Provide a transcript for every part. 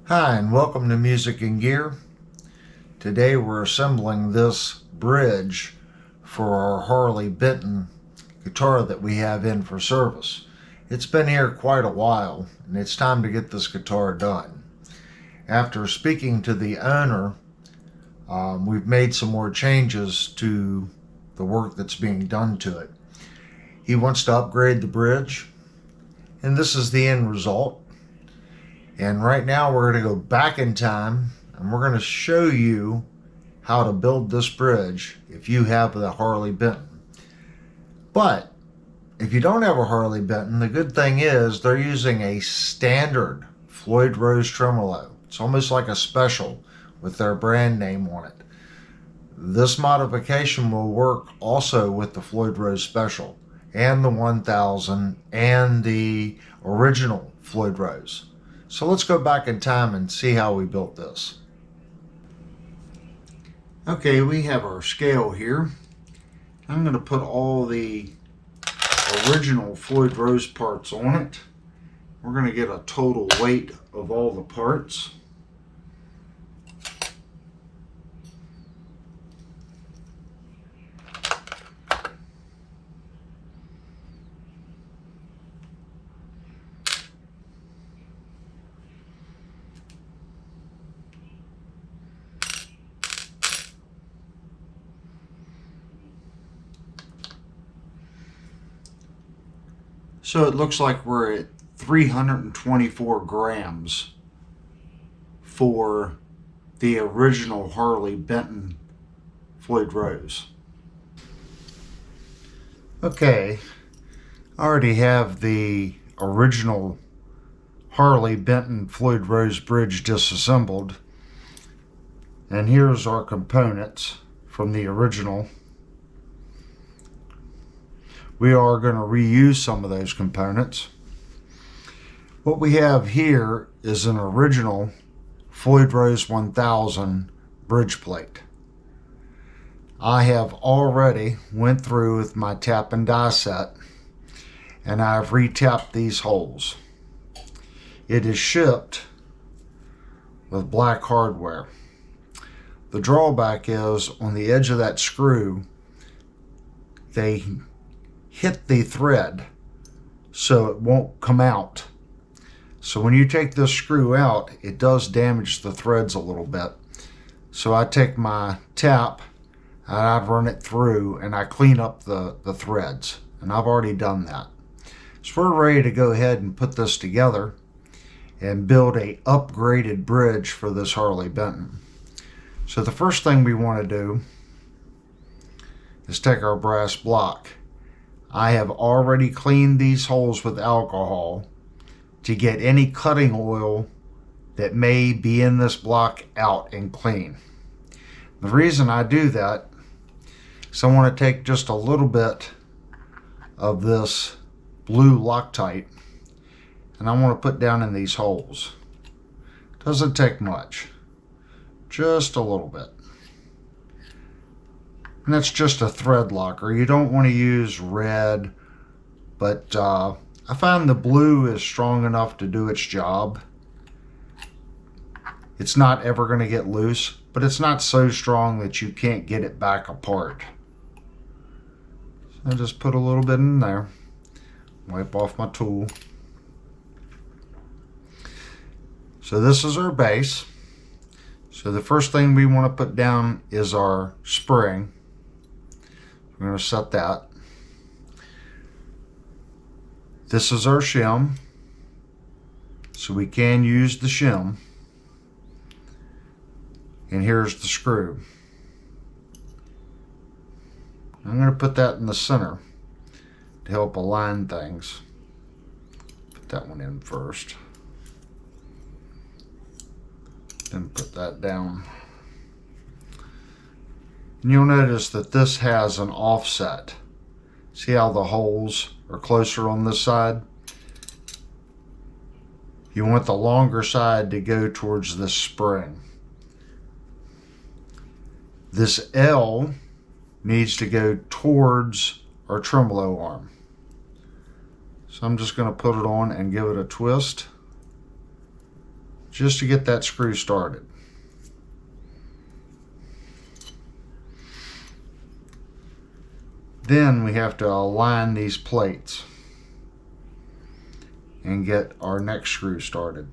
Hi, and welcome to Music and Gear. Today we're assembling this bridge for our Harley Benton guitar that we have in for service. It's been here quite a while, and it's time to get this guitar done. After speaking to the owner, we've made some more changes to the work that's being done to it. He wants to upgrade the bridge, and this is the end result. And right now we're going to go back in time and we're going to show you how to build this bridge if you have the Harley Benton. But if you don't have a Harley Benton, the good thing is they're using a standard Floyd Rose tremolo. It's almost like a special with their brand name on it. This modification will work also with the Floyd Rose Special and the 1000 and the original Floyd Rose. So let's go back in time and see how we built this. Okay, we have our scale here. I'm going to put all the original Floyd Rose parts on it. We're going to get a total weight of all the parts. So it looks like we're at 324 grams for the original Harley Benton Floyd Rose. Okay, I already have the original Harley Benton Floyd Rose bridge disassembled. And here's our components from the original. We are going to reuse some of those components. What we have here is an original Floyd Rose 1000 bridge plate. I have already went through with my tap and die set and I've re-tapped these holes. It is shipped with black hardware. The drawback is on the edge of that screw, they hit the thread so it won't come out. So when you take this screw out, it does damage the threads a little bit. So I take my tap and I run it through and I clean up the threads, and I've already done that. So we're ready to go ahead and put this together and build a upgraded bridge for this Harley Benton. So the first thing we want to do is take our brass block. I have already cleaned these holes with alcohol to get any cutting oil that may be in this block out and clean. The reason I do that is I want to take just a little bit of this blue Loctite and I want to put down in these holes. Doesn't take much, just a little bit. And that's just a thread locker. You don't want to use red, but I find the blue is strong enough to do its job. It's not ever going to get loose, but it's not so strong that you can't get it back apart. So I just put a little bit in there. Wipe off my tool. So this is our base. So the first thing we want to put down is our spring. We're going to set that. This is our shim, so we can use the shim. And here's the screw. I'm going to put that in the center to help align things. Put that one in first. Then put that down. And you'll notice that this has an offset. See how the holes are closer on this side? You want the longer side to go towards this spring. This L needs to go towards our tremolo arm. So I'm just going to put it on and give it a twist. just to get that screw started. Then we have to align these plates and get our next screw started.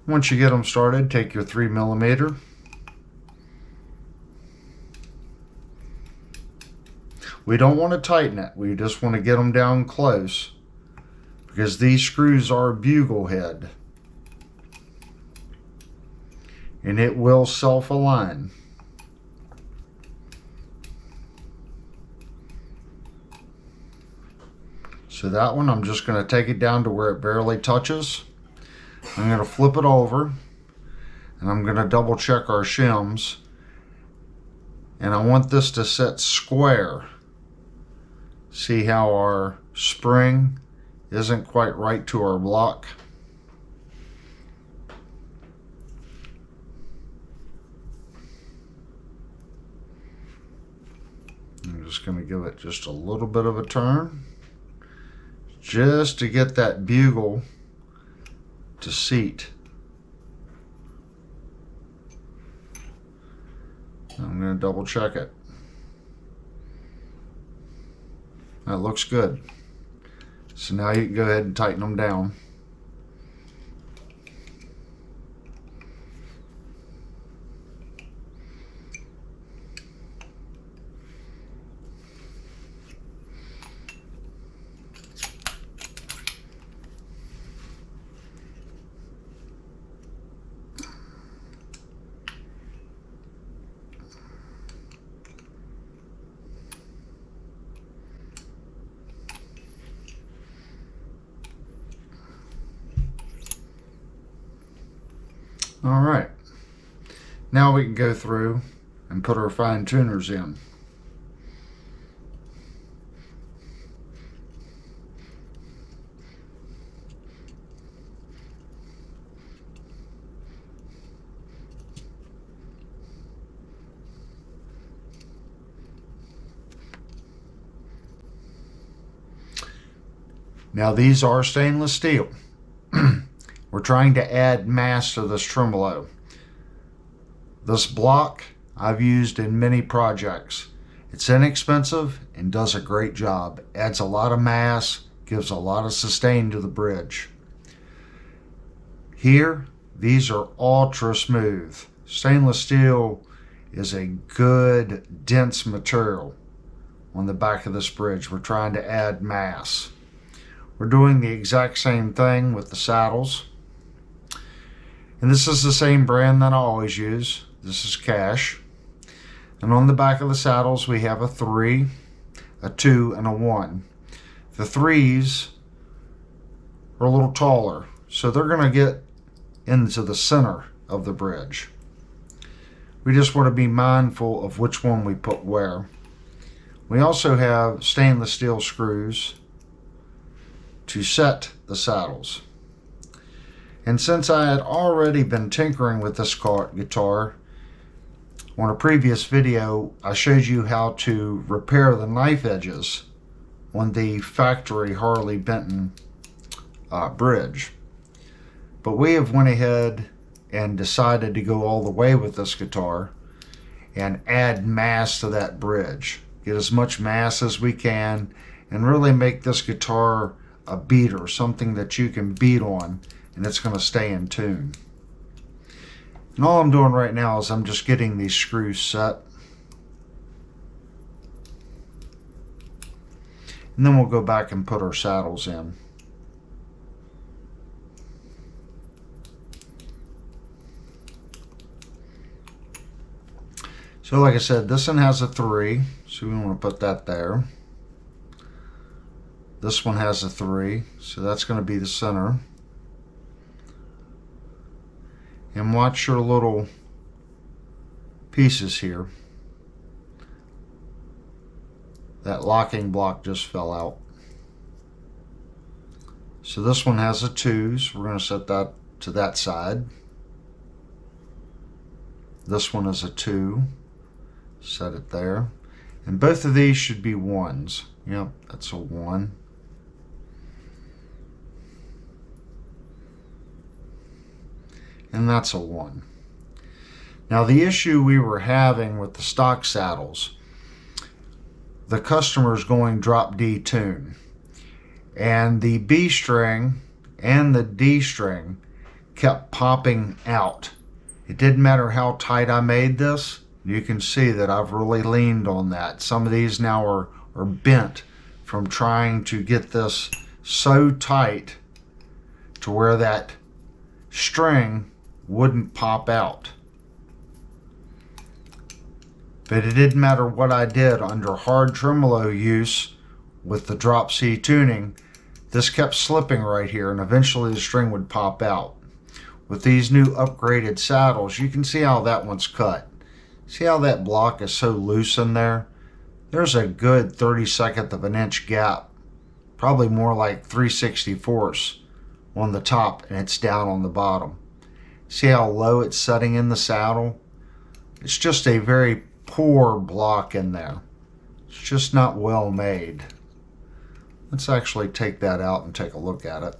Once you get them started, take your 3mm. We don't want to tighten it. We just want to get them down close because these screws are bugle head and it will self-align. So that one, I'm just going to take it down to where it barely touches. I'm going to flip it over and I'm going to double check our shims, and I want this to sit square. See how our spring isn't quite right to our block? I'm just going to give it just a little bit of a turn just to get that bugle to seat. I'm going to double check it. That looks good. So now you can go ahead and tighten them down. All right, now we can go through and put our fine tuners in. Now these are stainless steel. We're trying to add mass to this tremolo. This block I've used in many projects. It's inexpensive and does a great job. Adds a lot of mass, gives a lot of sustain to the bridge. Here, these are ultra smooth. Stainless steel is a good, dense material on the back of this bridge. We're trying to add mass. We're doing the exact same thing with the saddles. And this is the same brand that I always use. This is Cash. And on the back of the saddles we have a 3, a 2, and a 1. The 3s are a little taller, so they're going to get into the center of the bridge. We just want to be mindful of which one we put where. We also have stainless steel screws to set the saddles. And since I had already been tinkering with this guitar, on a previous video I showed you how to repair the knife edges on the factory Harley Benton bridge. But we have went ahead and decided to go all the way with this guitar and add mass to that bridge. Get as much mass as we can and really make this guitar a beater, something that you can beat on and it's going to stay in tune. And all I'm doing right now is I'm just getting these screws set. And then we'll go back and put our saddles in. So like I said, this one has a 3, so we want to put that there. This one has a 3, so that's going to be the center. And watch your little pieces here. That locking block just fell out. So this one has a 2, so we're going to set that to that side. This one is a 2. Set it there. And both of these should be 1s. Yep, that's a 1. And that's a 1. Now the issue we were having with the stock saddles, the customer's going drop D tune. And the B string and the D string kept popping out. It didn't matter how tight I made this. You can see that I've really leaned on that. Some of these now are bent from trying to get this so tight to where that string wouldn't pop out. But it didn't matter what I did under hard tremolo use with the drop C tuning, this kept slipping right here and eventually the string would pop out. With these new upgraded saddles, you can see how that one's cut. See how that block is so loose in there? There's a good 32nd of an inch gap, probably more like 3/64 on the top, and it's down on the bottom. See how low it's setting in the saddle? It's just a very poor block in there. It's just not well made. Let's actually take that out and take a look at it.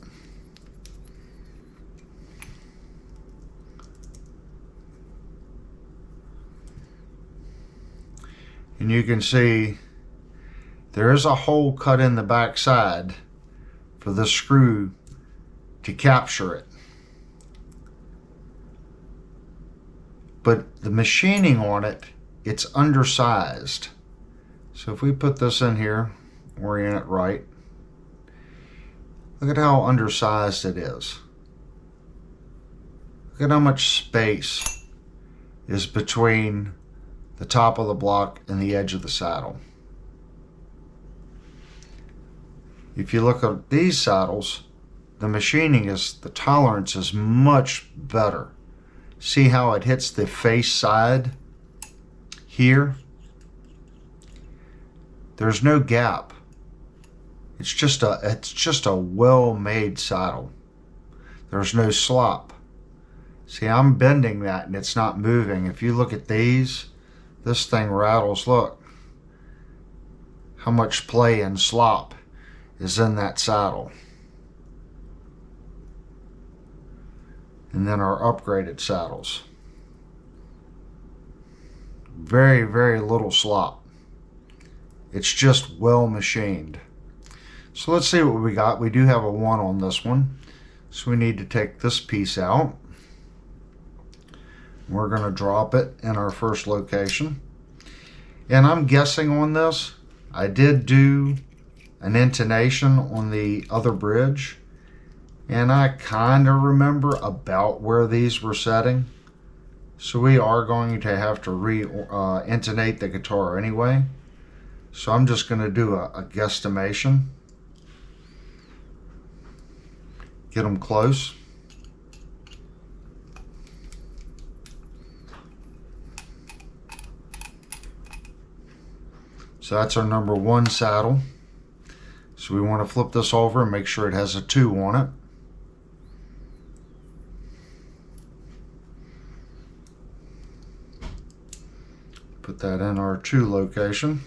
And you can see there is a hole cut in the back side for the screw to capture it. But the machining on it, it's undersized. So if we put this in here, orient it right, look at how undersized it is. Look at how much space is between the top of the block and the edge of the saddle. If you look at these saddles, the machining the tolerance is much better. See how it hits the face side here? There's no gap. It's just a well-made saddle. There's no slop. See, I'm bending that and it's not moving. If you look at these, this thing rattles. Look how much play and slop is in that saddle. And then our upgraded saddles. Very, very little slop. It's just well machined. So let's see what we got. We do have a 1 on this one. So we need to take this piece out. We're going to drop it in our first location. And I'm guessing on this, I did do an intonation on the other bridge. And I kind of remember about where these were setting. So we are going to have to intonate the guitar anyway. So I'm just going to do a guesstimation. Get them close. So that's our number 1 saddle. So we want to flip this over and make sure it has a 2 on it. Put that in our 2 location.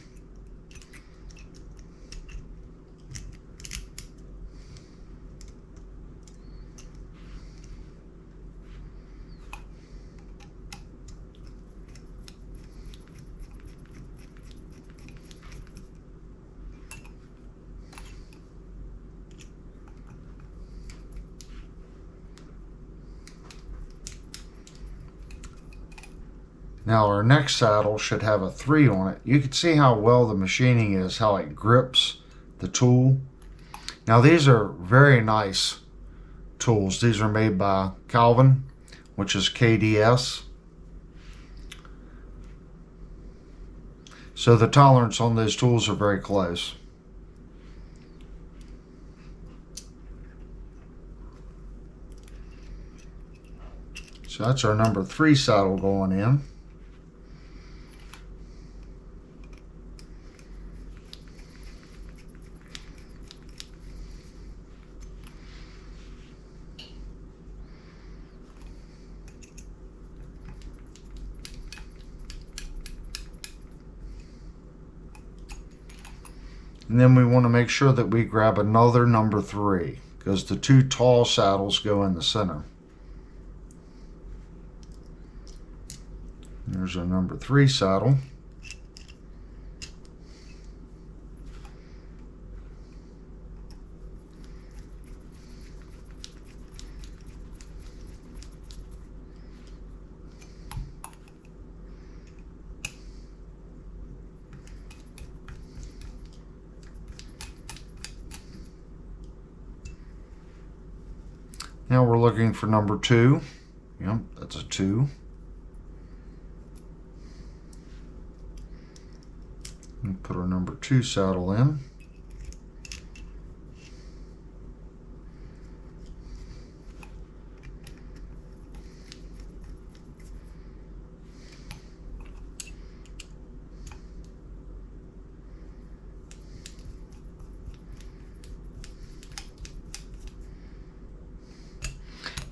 Now our next saddle should have a 3 on it. You can see how well the machining is, how it grips the tool. Now these are very nice tools. These are made by Calvin, which is KDS. So the tolerance on those tools are very close. So that's our number 3 saddle going in. And then we want to make sure that we grab another number 3, because the 2 tall saddles go in the center. There's our number 3 saddle. Now we're looking for number 2. Yep, that's a 2. And put our number 2 saddle in.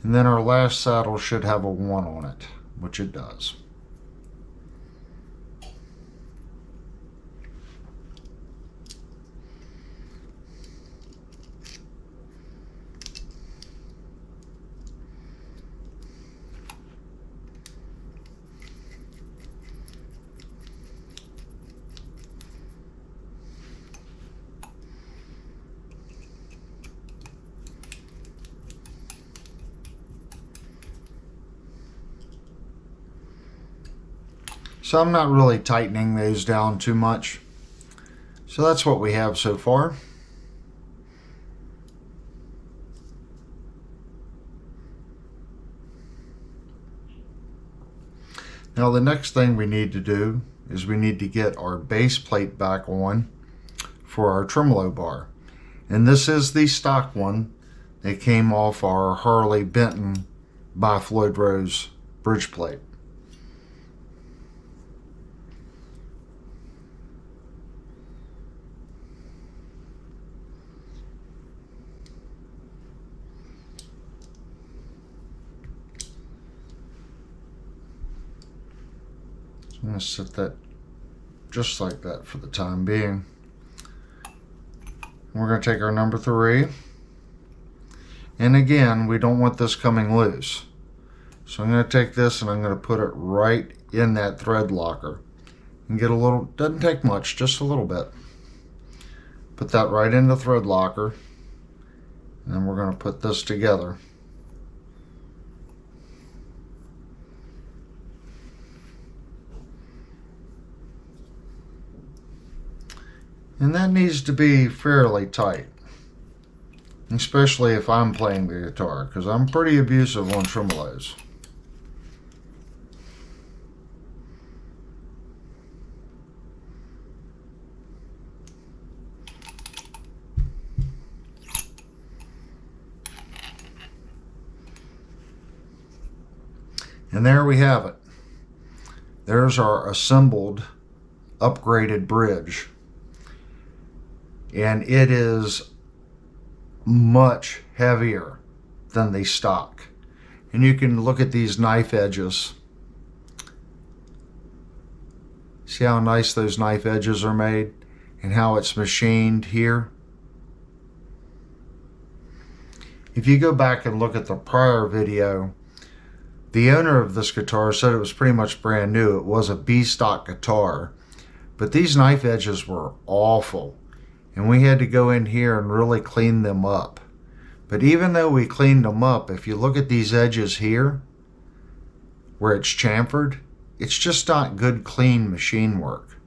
And then our last saddle should have a 1 on it, which it does. So I'm not really tightening those down too much. So that's what we have so far. Now the next thing we need to do is we need to get our base plate back on for our tremolo bar. And this is the stock one that came off our Harley Benton by Floyd Rose bridge plate. I'm going to set that just like that for the time being. We're going to take our number 3. And again, we don't want this coming loose. So I'm going to take this and I'm going to put it right in that thread locker. And get a little, doesn't take much, just a little bit. Put that right in the thread locker. And then we're going to put this together. And that needs to be fairly tight, especially if I'm playing the guitar, because I'm pretty abusive on tremolos. And there we have it. There's our assembled, upgraded bridge. And it is much heavier than the stock. And you can look at these knife edges. See how nice those knife edges are made and how it's machined here? If you go back and look at the prior video, the owner of this guitar said it was pretty much brand new. It was a B-stock guitar. But these knife edges were awful. And we had to go in here and really clean them up. But even though we cleaned them up, if you look at these edges here, where it's chamfered, it's just not good, clean machine work.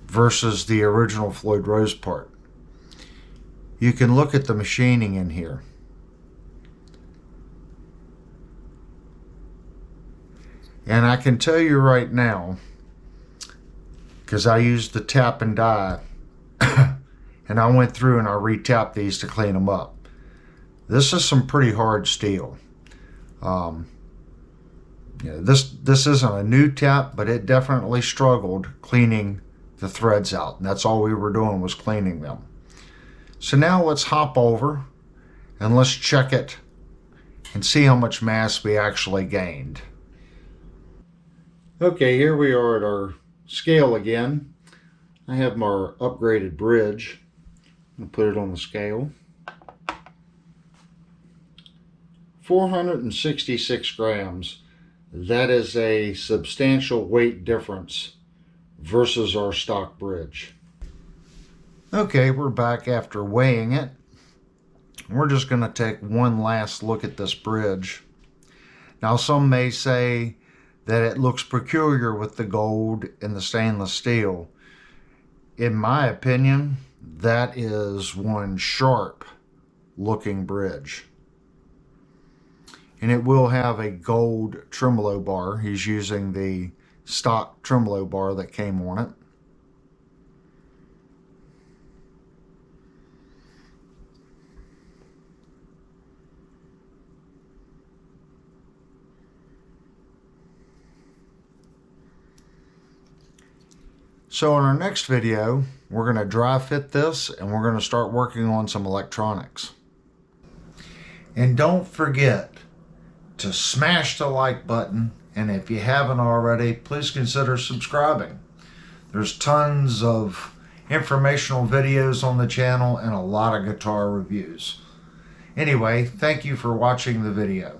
Versus the original Floyd Rose part. You can look at the machining in here. And I can tell you right now, because I used the tap and die, and I went through and I re-tapped these to clean them up. This is some pretty hard steel. This isn't a new tap, but it definitely struggled cleaning the threads out. And that's all we were doing was cleaning them. So now let's hop over and let's check it and see how much mass we actually gained. Okay, here we are at our scale again. I have my upgraded bridge. I'm going to put it on the scale. 466 grams. That is a substantial weight difference versus our stock bridge. Okay, we're back after weighing it. We're just going to take one last look at this bridge. Now, some may say that it looks peculiar with the gold and the stainless steel. In my opinion, that is one sharp looking bridge. And it will have a gold tremolo bar. He's using the stock tremolo bar that came on it. So in our next video, we're going to dry fit this and we're going to start working on some electronics. And don't forget to smash the like button, and if you haven't already, please consider subscribing. There's tons of informational videos on the channel and a lot of guitar reviews. Anyway, thank you for watching the video.